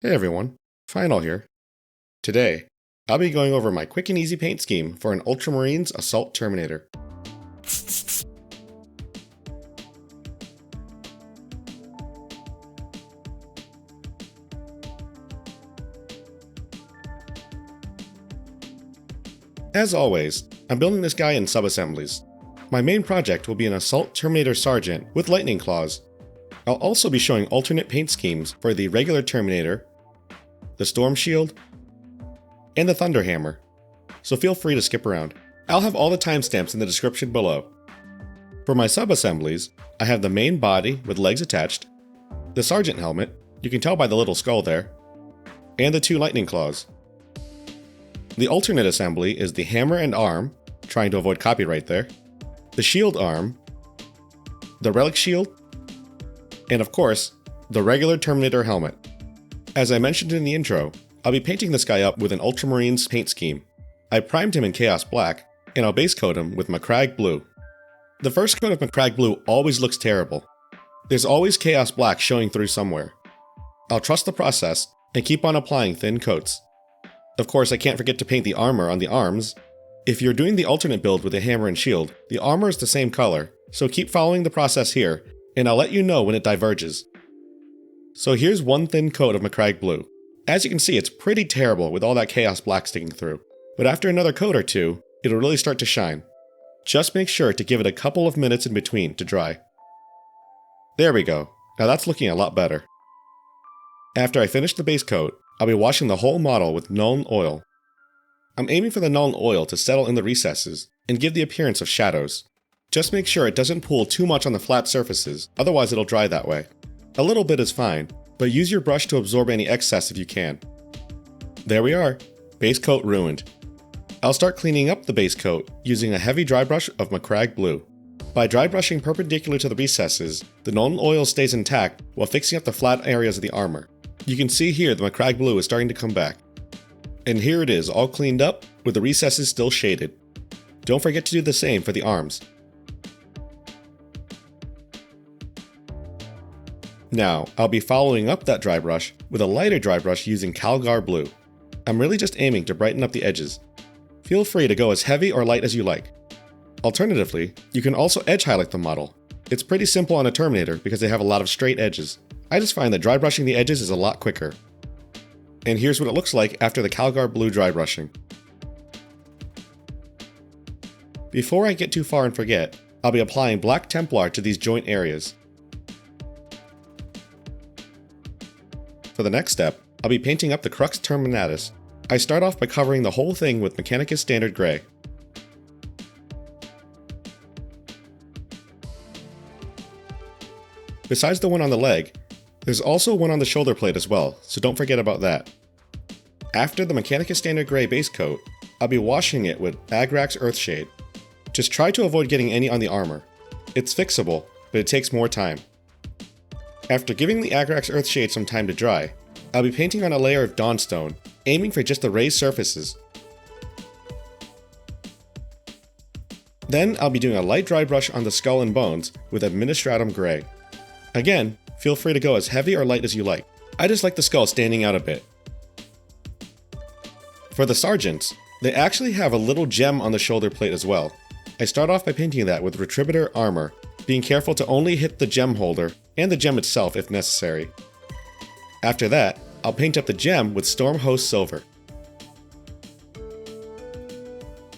Hey everyone, Final here. Today, I'll be going over my quick and easy paint scheme for an Ultramarines Assault Terminator. As always, I'm building this guy in sub-assemblies. My main project will be an Assault Terminator Sergeant with lightning claws. I'll also be showing alternate paint schemes for the regular Terminator, the Storm Shield, and the Thunder Hammer, so feel free to skip around. I'll have all the timestamps in the description below. For my sub-assemblies, I have the main body with legs attached, the Sergeant helmet, you can tell by the little skull there, and the two lightning claws. The alternate assembly is the hammer and arm, trying to avoid copyright there, the shield arm, the Relic Shield, and of course, the regular Terminator helmet. As I mentioned in the intro, I'll be painting this guy up with an Ultramarines paint scheme. I primed him in Chaos Black, and I'll base coat him with Macragge Blue. The first coat of Macragge Blue always looks terrible. There's always Chaos Black showing through somewhere. I'll trust the process and keep on applying thin coats. Of course, I can't forget to paint the armor on the arms. If you're doing the alternate build with a hammer and shield, the armor is the same color, so keep following the process here, and I'll let you know when it diverges. So here's one thin coat of Macragge Blue. As you can see, it's pretty terrible with all that Chaos Black sticking through, but after another coat or two, it'll really start to shine. Just make sure to give it a couple of minutes in between to dry. There we go, now that's looking a lot better. After I finish the base coat, I'll be washing the whole model with Nuln Oil. I'm aiming for the Nuln Oil to settle in the recesses and give the appearance of shadows. Just make sure it doesn't pool too much on the flat surfaces, otherwise it'll dry that way. A little bit is fine, but use your brush to absorb any excess if you can. There we are, base coat ruined. I'll start cleaning up the base coat using a heavy dry brush of Macragge Blue. By dry brushing perpendicular to the recesses, the Nuln Oil stays intact while fixing up the flat areas of the armor. You can see here the Macragge Blue is starting to come back. And here it is, all cleaned up, with the recesses still shaded. Don't forget to do the same for the arms. Now, I'll be following up that dry brush with a lighter dry brush using Calgar Blue. I'm really just aiming to brighten up the edges. Feel free to go as heavy or light as you like. Alternatively, you can also edge highlight the model. It's pretty simple on a Terminator because they have a lot of straight edges. I just find that dry brushing the edges is a lot quicker. And here's what it looks like after the Calgar Blue dry brushing. Before I get too far and forget, I'll be applying Black Templar to these joint areas. For the next step, I'll be painting up the Crux Terminatus. I start off by covering the whole thing with Mechanicus Standard Gray. Besides the one on the leg, there's also one on the shoulder plate as well, so don't forget about that. After the Mechanicus Standard Gray base coat, I'll be washing it with Agrax Earthshade. Just try to avoid getting any on the armor. It's fixable, but it takes more time. After giving the Agrax Earthshade some time to dry, I'll be painting on a layer of Dawnstone, aiming for just the raised surfaces. Then I'll be doing a light dry brush on the skull and bones with Administratum Gray. Again, feel free to go as heavy or light as you like. I just like the skull standing out a bit. For the sergeants, they actually have a little gem on the shoulder plate as well. I start off by painting that with Retributor Armor, being careful to only hit the gem holder and the gem itself if necessary. After that, I'll paint up the gem with Storm Host Silver.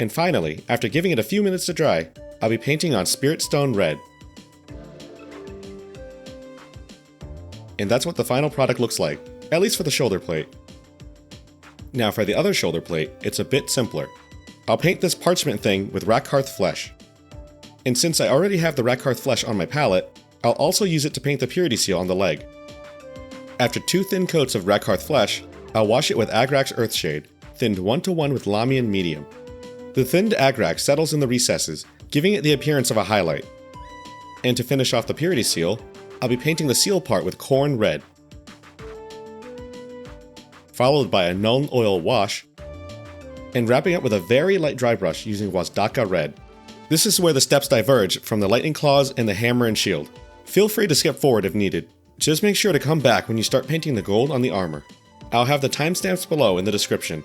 And finally, after giving it a few minutes to dry, I'll be painting on Spirit Stone Red. And that's what the final product looks like, at least for the shoulder plate. Now for the other shoulder plate, it's a bit simpler. I'll paint this parchment thing with Rakarth Flesh. And since I already have the Rakarth Flesh on my palette, I'll also use it to paint the Purity Seal on the leg. After 2 thin coats of Rakarth Flesh, I'll wash it with Agrax Earthshade, thinned 1-to-1 with Lamian Medium. The thinned Agrax settles in the recesses, giving it the appearance of a highlight. And to finish off the Purity Seal, I'll be painting the seal part with Corn Red. Followed by a Nuln Oil wash, and wrapping up with a very light dry brush using Wasdaka Red. This is where the steps diverge from the lightning claws and the hammer and shield. Feel free to skip forward if needed. Just make sure to come back when you start painting the gold on the armor. I'll have the timestamps below in the description.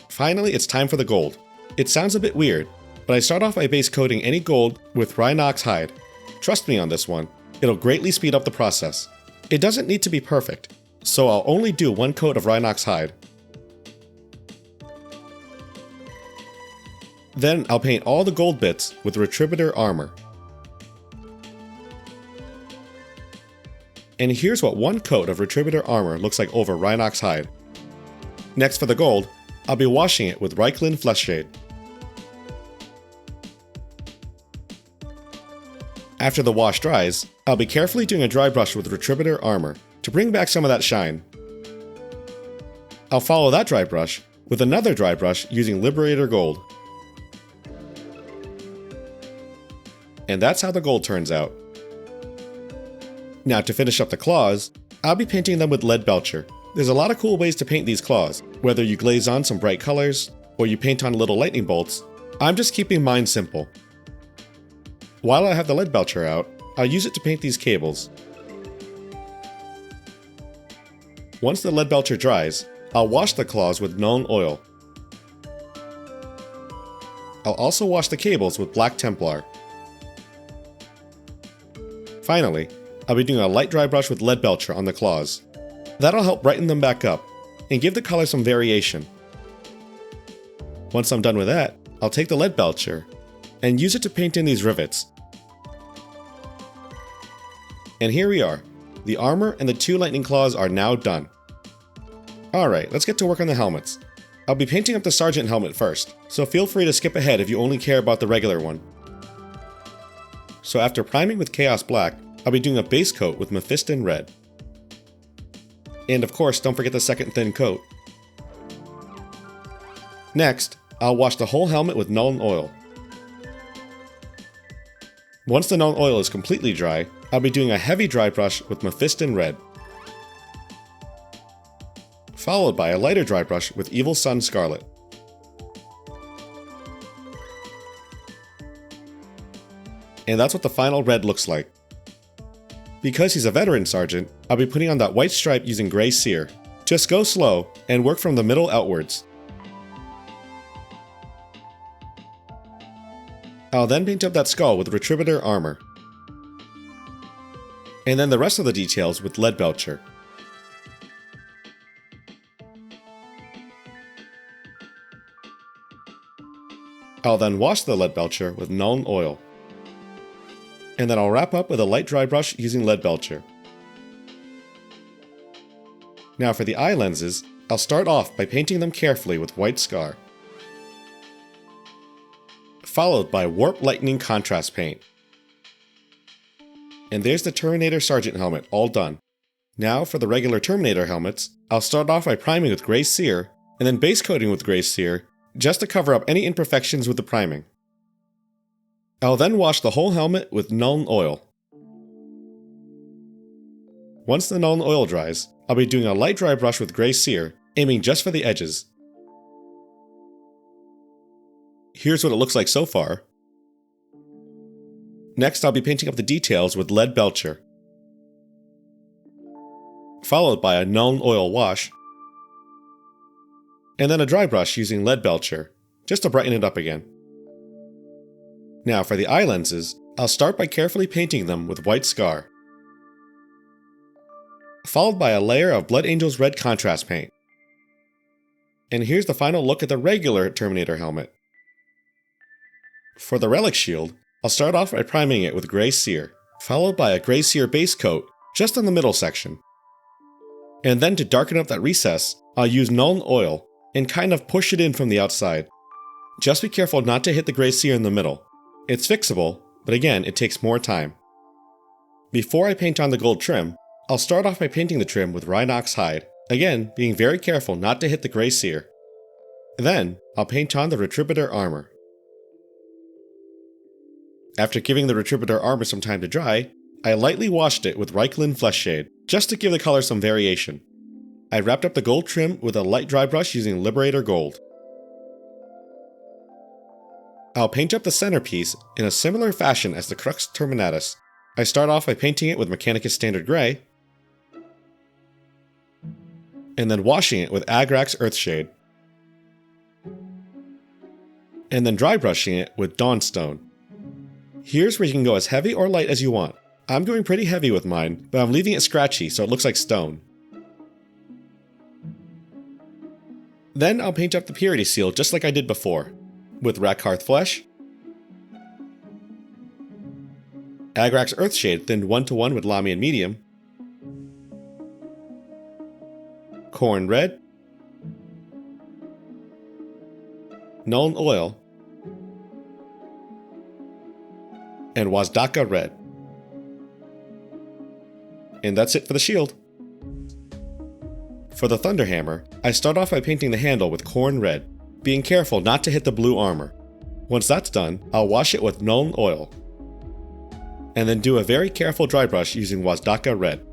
Finally, it's time for the gold. It sounds a bit weird, but I start off by base coating any gold with Rhinox hide. Trust me on this one, it'll greatly speed up the process. It doesn't need to be perfect, so I'll only do one coat of Rhinox hide. Then I'll paint all the gold bits with Retributor armor. And here's what one coat of Retributor armor looks like over Rhinox hide. Next for the gold, I'll be washing it with Reichlin Flesh Shade. After the wash dries, I'll be carefully doing a dry brush with Retributor armor to bring back some of that shine. I'll follow that dry brush with another dry brush using Liberator Gold. And that's how the gold turns out. Now to finish up the claws, I'll be painting them with Lead Belcher. There's a lot of cool ways to paint these claws, whether you glaze on some bright colors, or you paint on little lightning bolts. I'm just keeping mine simple. While I have the Lead Belcher out, I'll use it to paint these cables. Once the Lead Belcher dries, I'll wash the claws with Nuln Oil. I'll also wash the cables with Black Templar. Finally, I'll be doing a light dry brush with Lead Belcher on the claws. That'll help brighten them back up and give the color some variation. Once I'm done with that, I'll take the Lead Belcher and use it to paint in these rivets. And here we are. The armor and the 2 lightning claws are now done. Alright, let's get to work on the helmets. I'll be painting up the Sergeant helmet first, so feel free to skip ahead if you only care about the regular one. So after priming with Chaos Black, I'll be doing a base coat with Mephiston Red. And of course, don't forget the second thin coat. Next, I'll wash the whole helmet with Nuln Oil. Once the Nuln Oil is completely dry, I'll be doing a heavy dry brush with Mephiston Red, followed by a lighter dry brush with Evil Sun Scarlet. And that's what the final red looks like. Because he's a veteran sergeant, I'll be putting on that white stripe using Grey Seer. Just go slow and work from the middle outwards. I'll then paint up that skull with Retributor armor. And then the rest of the details with Lead Belcher. I'll then wash the Lead Belcher with Nuln Oil. And then I'll wrap up with a light dry brush using Lead Belcher. Now for the eye lenses, I'll start off by painting them carefully with White Scar, followed by Warp Lightning Contrast Paint. And there's the Terminator Sergeant helmet all done. Now for the regular Terminator helmets, I'll start off by priming with Grey Seer, and then base coating with Grey Seer, just to cover up any imperfections with the priming. I'll then wash the whole helmet with Nuln Oil. Once the Nuln Oil dries, I'll be doing a light dry brush with Grey Seer, aiming just for the edges. Here's what it looks like so far. Next, I'll be painting up the details with Lead Belcher, followed by a Nuln Oil wash, and then a dry brush using Lead Belcher, just to brighten it up again. Now for the eye lenses, I'll start by carefully painting them with White Scar, followed by a layer of Blood Angel's Red Contrast Paint. And here's the final look at the regular Terminator helmet. For the Relic Shield, I'll start off by priming it with Grey Seer, followed by a Grey Seer base coat just in the middle section. And then to darken up that recess, I'll use Nuln Oil and kind of push it in from the outside. Just be careful not to hit the Grey Seer in the middle. It's fixable, but again, it takes more time. Before I paint on the gold trim, I'll start off by painting the trim with Rhinox hide, again being very careful not to hit the Grey Seer. Then, I'll paint on the Retributor armor. After giving the Retributor armor some time to dry, I lightly washed it with Reichlin Flesh Shade, just to give the color some variation. I wrapped up the gold trim with a light dry brush using Liberator Gold. I'll paint up the centerpiece in a similar fashion as the Crux Terminatus. I start off by painting it with Mechanicus Standard Grey, and then washing it with Agrax Earthshade. And then dry brushing it with Dawnstone. Here's where you can go as heavy or light as you want. I'm going pretty heavy with mine, but I'm leaving it scratchy so it looks like stone. Then I'll paint up the purity seal just like I did before, with Rakarth Flesh, Agrax Earthshade thinned 1:1 with Lamian Medium, Corn Red, Nuln Oil, and Wazdaka Red. And that's it for the shield. For the Thunderhammer, I start off by painting the handle with Corn Red, being careful not to hit the blue armor. Once that's done, I'll wash it with Nuln Oil, and then do a very careful dry brush using Wazdaka Red.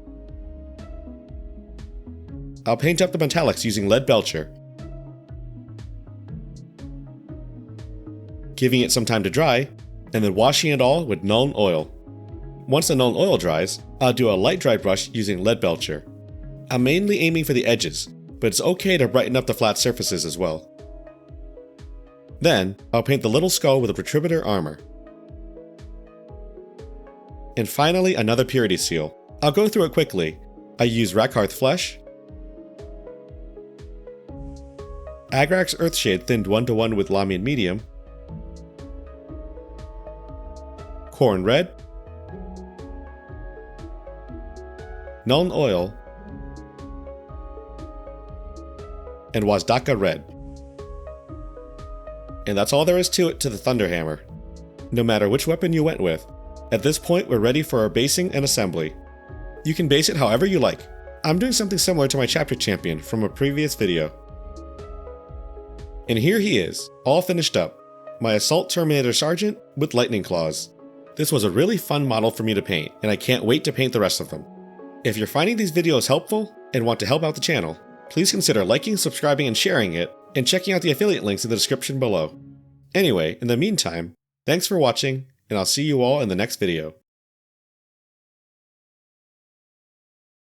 I'll paint up the metallics using Lead Belcher, giving it some time to dry, and then washing it all with Nuln Oil. Once the Nuln Oil dries, I'll do a light dry brush using Lead Belcher. I'm mainly aiming for the edges, but it's okay to brighten up the flat surfaces as well. Then, I'll paint the little skull with a Retributor armor. And finally, another purity seal. I'll go through it quickly. I use Rakarth Flesh, Agrax Earthshade thinned 1:1 with Lamian Medium, Corn Red, Nuln Oil, and Wazdaka Red. And that's all there is to it to the Thunderhammer. No matter which weapon you went with, at this point we're ready for our basing and assembly. You can base it however you like. I'm doing something similar to my chapter champion from a previous video. And here he is, all finished up. My Assault Terminator Sergeant with lightning claws. This was a really fun model for me to paint, and I can't wait to paint the rest of them. If you're finding these videos helpful and want to help out the channel, please consider liking, subscribing, and sharing it, and checking out the affiliate links in the description below. Anyway, in the meantime, thanks for watching, and I'll see you all in the next video.